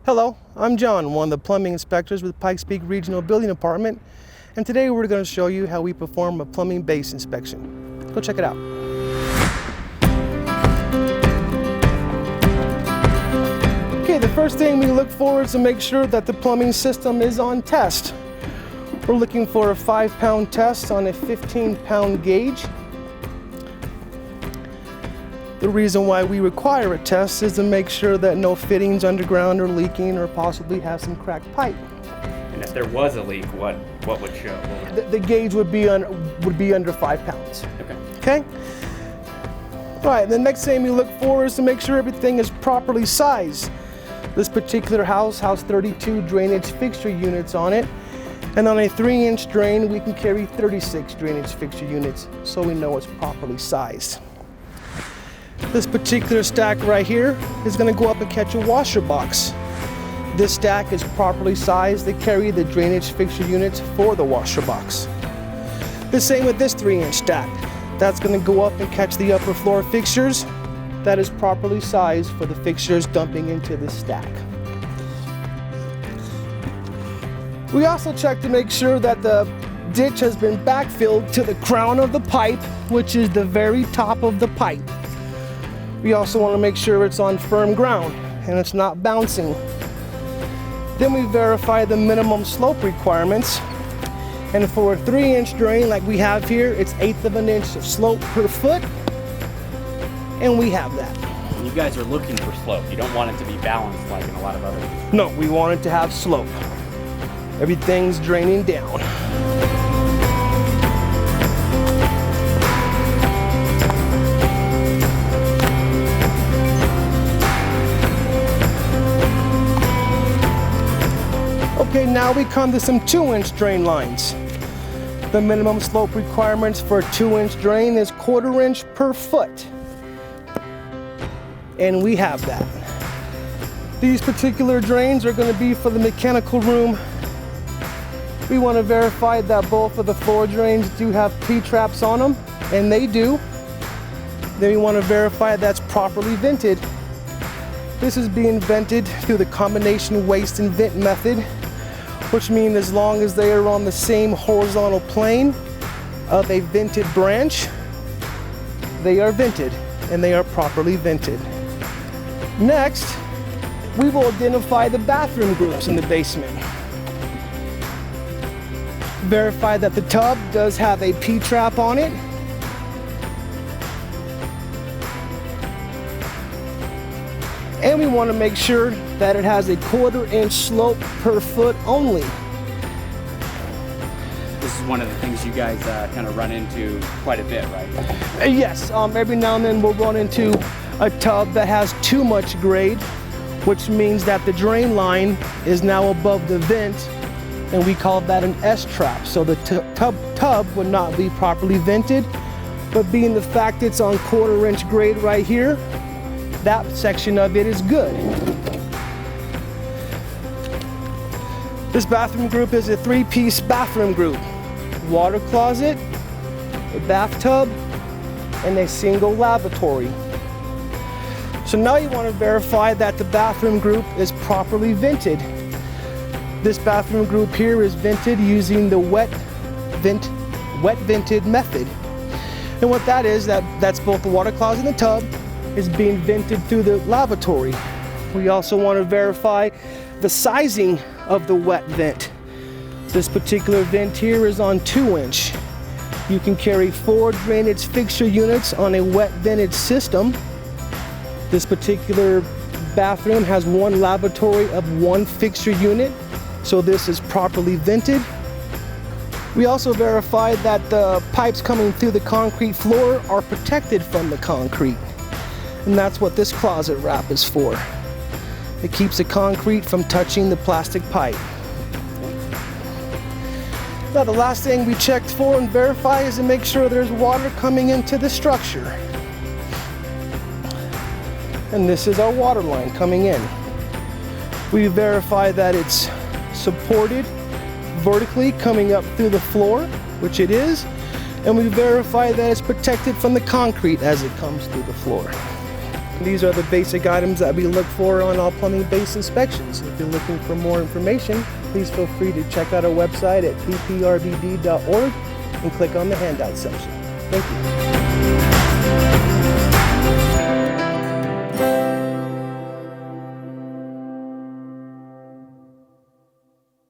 Hello, I'm John, one of the plumbing inspectors with Pikes Peak Regional Building Department, and today we're going to show you how we perform a plumbing base inspection. Go check it out. Okay, the first thing we look for is to make sure that the plumbing system is on test. We're looking for a 5-pound test on a 15-pound gauge. The reason why we require a test is to make sure that no fittings underground are leaking or possibly have some cracked pipe. And if there was a leak, what would show? The gauge would be under 5 pounds. Okay? All right, the next thing we look for is to make sure everything is properly sized. This particular house has 32 drainage fixture units on it, and on a 3-inch drain we can carry 36 drainage fixture units, so we know it's properly sized. This particular stack right here is going to go up and catch a washer box. This stack is properly sized to carry the drainage fixture units for the washer box. The same with this 3-inch stack. That's going to go up and catch the upper floor fixtures. That is properly sized for the fixtures dumping into this stack. We also check to make sure that the ditch has been backfilled to the crown of the pipe, which is the very top of the pipe. We also want to make sure it's on firm ground and it's not bouncing. Then we verify the minimum slope requirements. And for a 3-inch drain like we have here, it's 1/8 of an inch of slope per foot. And we have that. You guys are looking for slope. You don't want it to be balanced like in a lot of other. No, we want it to have slope. Everything's draining down. Okay, now we come to some 2-inch drain lines. The minimum slope requirements for a 2-inch drain is 1/4 inch per foot. And we have that. These particular drains are going to be for the mechanical room. We want to verify that both of the floor drains do have P-traps on them, and they do. Then we want to verify that's properly vented. This is being vented through the combination waste and vent method, which means as long as they are on the same horizontal plane of a vented branch, they are vented and they are properly vented. Next, we will identify the bathroom groups in the basement. Verify that the tub does have a P-trap on it. And we want to make sure that it has a 1/4 inch slope per foot only. This is one of the things you guys kind of run into quite a bit, right? Yes, every now and then we'll run into a tub that has too much grade, which means that the drain line is now above the vent, and we call that an S-trap. So the tub would not be properly vented, but being the fact it's on 1/4 inch grade right here, that section of it is good. This bathroom group is a 3-piece bathroom group. Water closet, a bathtub, and a single lavatory. So now you want to verify that the bathroom group is properly vented. This bathroom group here is vented using the wet vented method. And what that is, that's both the water closet and the tub is being vented through the lavatory. We also want to verify the sizing of the wet vent. This particular vent here is on 2-inch. You can carry 4 drainage fixture units on a wet vented system. This particular bathroom has 1 lavatory of 1 fixture unit, so this is properly vented. We also verify that the pipes coming through the concrete floor are protected from the concrete. And that's what this closet wrap is for. It keeps the concrete from touching the plastic pipe. Now the last thing we checked for and verify is to make sure there's water coming into the structure. And this is our water line coming in. We verify that it's supported vertically coming up through the floor, which it is, and we verify that it's protected from the concrete as it comes through the floor. These are the basic items that we look for on all plumbing-based inspections. If you're looking for more information, please feel free to check out our website at pprvd.org and click on the handout section. Thank you.